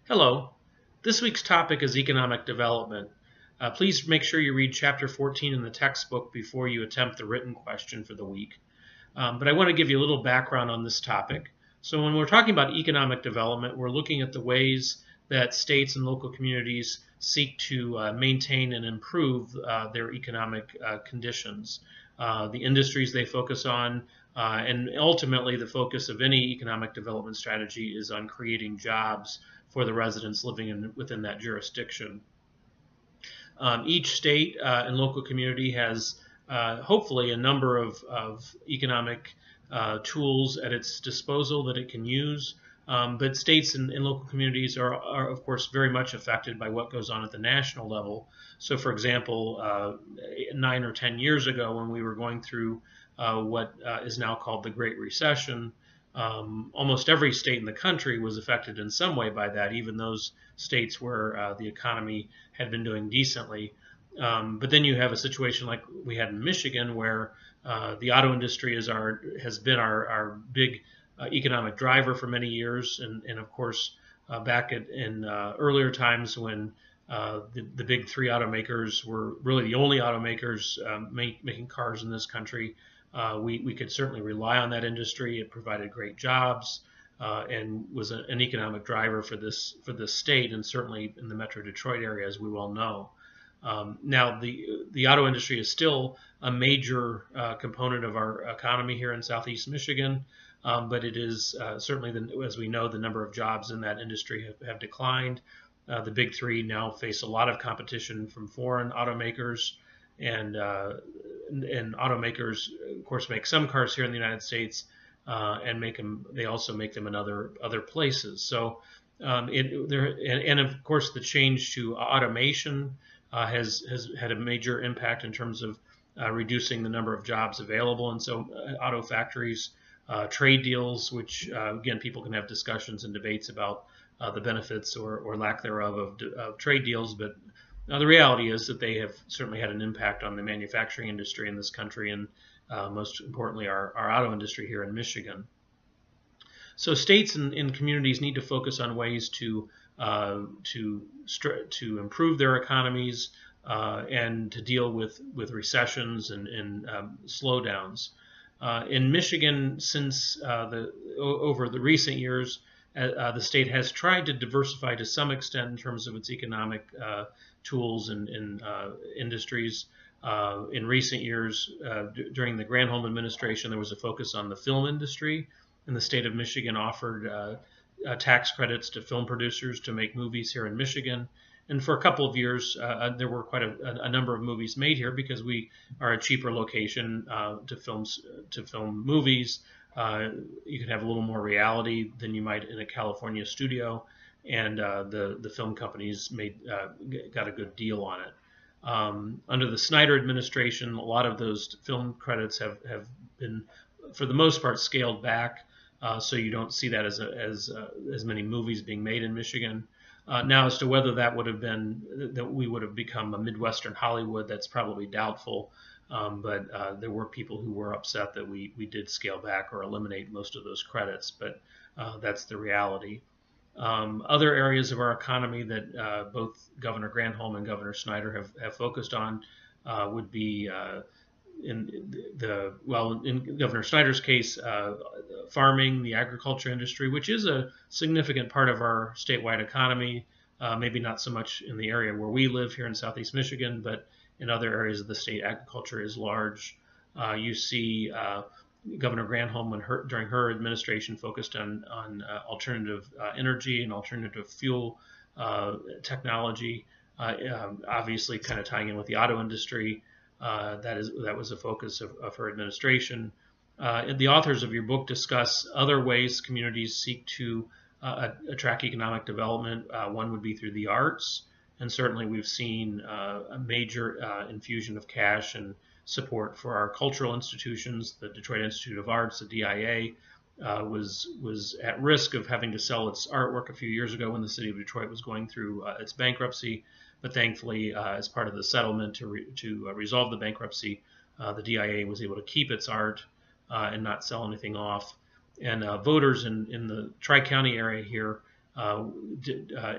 Hello. This week's topic is economic development. Please make sure you read Chapter 14 in the textbook before you attempt the written question for the week. But I want to give you a little background on this topic. So when we're talking about economic development, we're looking at the ways that states and local communities seek to maintain and improve their economic conditions, the industries they focus on, and ultimately the focus of any economic development strategy is on creating jobs for the residents living within that jurisdiction. Each state and local community has hopefully a number of economic tools at its disposal that it can use. But states and local communities are, of course, very much affected by what goes on at the national level. So, for example, 9 or 10 years ago, when we were going through what is now called the Great Recession, almost every state in the country was affected in some way by that, even those states where the economy had been doing decently. But then you have a situation like we had in Michigan, where the auto industry has been our big economic driver for many years, and of course, back in earlier times when the big three automakers were really the only automakers making cars in this country. We could certainly rely on that industry. It provided great jobs and was an economic driver for this state, and certainly in the Metro Detroit area, as we well know. Now, the auto industry is still a major component of our economy here in Southeast Michigan, but it is certainly, as we know, the number of jobs in that industry have declined. The big three now face a lot of competition from foreign automakers, and automakers, of course, make some cars here in the United States and make them. They also make them in other places. So, and of course, the change to automation has had a major impact in terms of reducing the number of jobs available. And so, auto factories, trade deals, which again, people can have discussions and debates about the benefits or lack thereof of trade deals, but the reality is that they have certainly had an impact on the manufacturing industry in this country, and most importantly, our auto industry here in Michigan. So states and communities need to focus on ways to improve their economies and to deal with recessions and slowdowns. In Michigan, since over the recent years, the state has tried to diversify to some extent in terms of its economic tools and industries. In recent years, during the Granholm administration, there was a focus on the film industry, and the state of Michigan offered tax credits to film producers to make movies here in Michigan. And for a couple of years, there were quite a number of movies made here because we are a cheaper location to film movies. You can have a little more reality than you might in a California studio, and the film companies got a good deal on it. Under the Snyder administration, a lot of those film credits have been, for the most part, scaled back, so you don't see that as many movies being made in Michigan. Now, as to whether that would have been that we would have become a Midwestern Hollywood, that's probably doubtful. But there were people who were upset that we did scale back or eliminate most of those credits, but that's the reality. Other areas of our economy that both Governor Granholm and Governor Snyder have focused on would be in Governor Snyder's case, farming, the agriculture industry, which is a significant part of our statewide economy. Maybe not so much in the area where we live here in Southeast Michigan, but in other areas of the state, agriculture is large. You see Governor Granholm, during her administration, focused on alternative energy and alternative fuel technology, obviously kind of tying in with the auto industry. That was a focus of her administration. The authors of your book discuss other ways communities seek to attract economic development. One would be through the arts. And certainly we've seen a major infusion of cash and support for our cultural institutions. The Detroit Institute of Arts, the DIA, was at risk of having to sell its artwork a few years ago when the city of Detroit was going through its bankruptcy. But thankfully, as part of the settlement to resolve the bankruptcy, the DIA was able to keep its art and not sell anything off. And voters in the Tri-County area here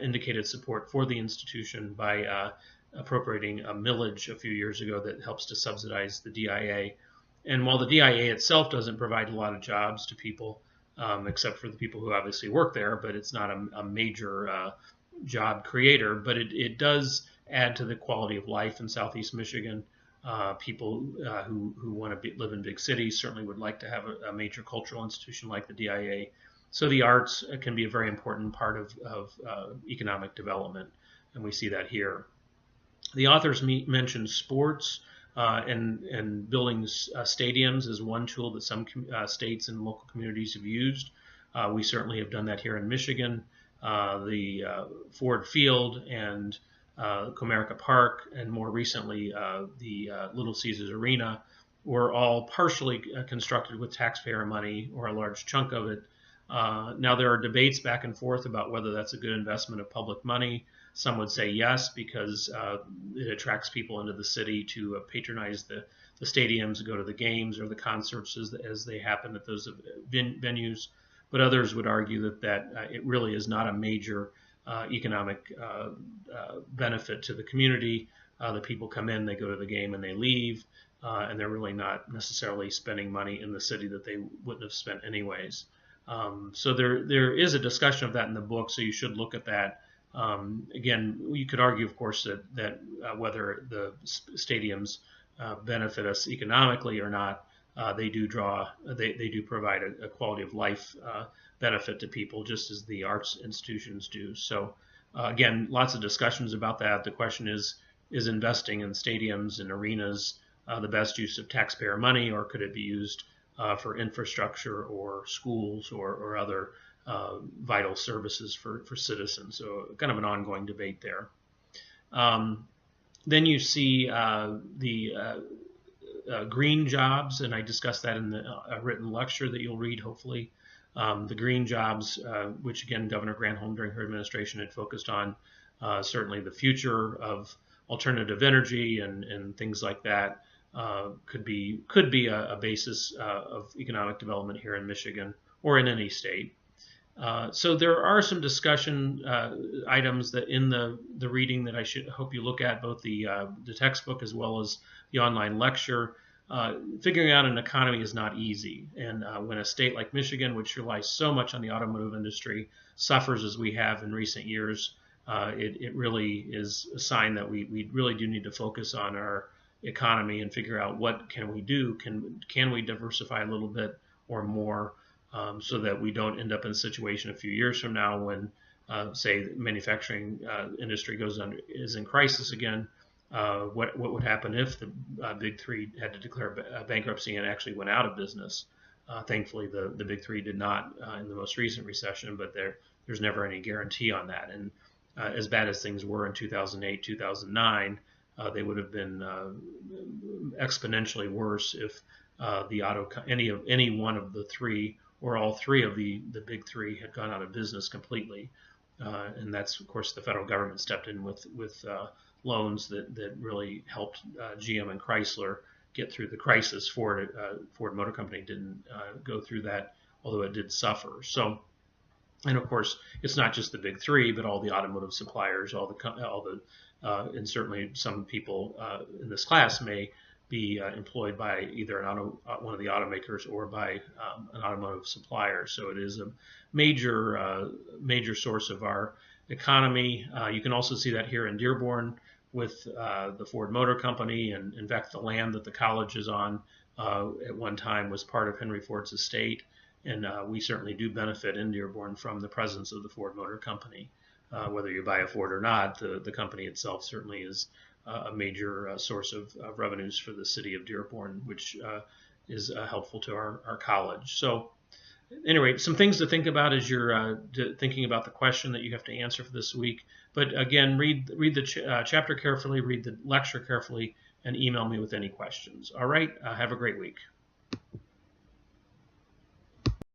indicated support for the institution by appropriating a millage a few years ago that helps to subsidize the DIA. And while the DIA itself doesn't provide a lot of jobs to people, except for the people who obviously work there, but it's not a major job creator, but it does add to the quality of life in Southeast Michigan. People who want to live in big cities certainly would like to have a major cultural institution like the DIA. So the arts can be a very important part of economic development, and we see that here. The authors mention sports and building stadiums is one tool that some states and local communities have used. We certainly have done that here in Michigan. The Ford Field and Comerica Park, and more recently the Little Caesars Arena, were all partially constructed with taxpayer money, or a large chunk of it. Now there are debates back and forth about whether that's a good investment of public money. Some would say yes, because it attracts people into the city to patronize the stadiums, go to the games or the concerts as they happen at those venues. But others would argue that it really is not a major economic benefit to the community. The people come in, they go to the game, and they leave, and they're really not necessarily spending money in the city that they wouldn't have spent anyways. So there is a discussion of that in the book, so you should look at that. Again, you could argue, of course, that whether the stadiums benefit us economically or not, they do provide a quality of life benefit to people, just as the arts institutions do. So again, lots of discussions about that. The question is investing in stadiums and arenas the best use of taxpayer money, or could it be used for infrastructure or schools or other vital services for citizens? So kind of an ongoing debate there. Then you see the green jobs, and I discussed that in a written lecture that you'll read, hopefully. The green jobs, which again, Governor Granholm during her administration had focused on, certainly the future of alternative energy and things like that, could be a basis of economic development here in Michigan or in any state. So there are some discussion items that in the reading that I hope you look at, both the textbook as well as the online lecture. Figuring out an economy is not easy, and when a state like Michigan, which relies so much on the automotive industry, suffers as we have in recent years, it really is a sign that we really do need to focus on our economy and figure out what can we do. Can we diversify a little bit or more, so that we don't end up in a situation a few years from now when, say, the manufacturing industry is in crisis again. What would happen if the Big Three had to declare bankruptcy and actually went out of business? Thankfully, the Big Three did not in the most recent recession, but there's never any guarantee on that. And as bad as things were in 2008, 2009, they would have been exponentially worse if any one of the three or all three of the Big Three had gone out of business completely. And that's, of course, the federal government stepped in with loans that really helped GM and Chrysler get through the crisis. Ford Motor Company didn't go through that, although it did suffer. So, and of course, it's not just the Big Three, but all the automotive suppliers, and certainly some people in this class may be employed by either one of the automakers or by an automotive supplier. So it is a major source of our economy. You can also see that here in Dearborn with the Ford Motor Company, and in fact the land that the college is on at one time was part of Henry Ford's estate, and we certainly do benefit in Dearborn from the presence of the Ford Motor Company. Whether you buy a Ford or not, the company itself certainly is a major source of revenues for the city of Dearborn, which is helpful to our college. So anyway, some things to think about as you're thinking about the question that you have to answer for this week. But again, read the chapter carefully, read the lecture carefully, and email me with any questions. All right, have a great week.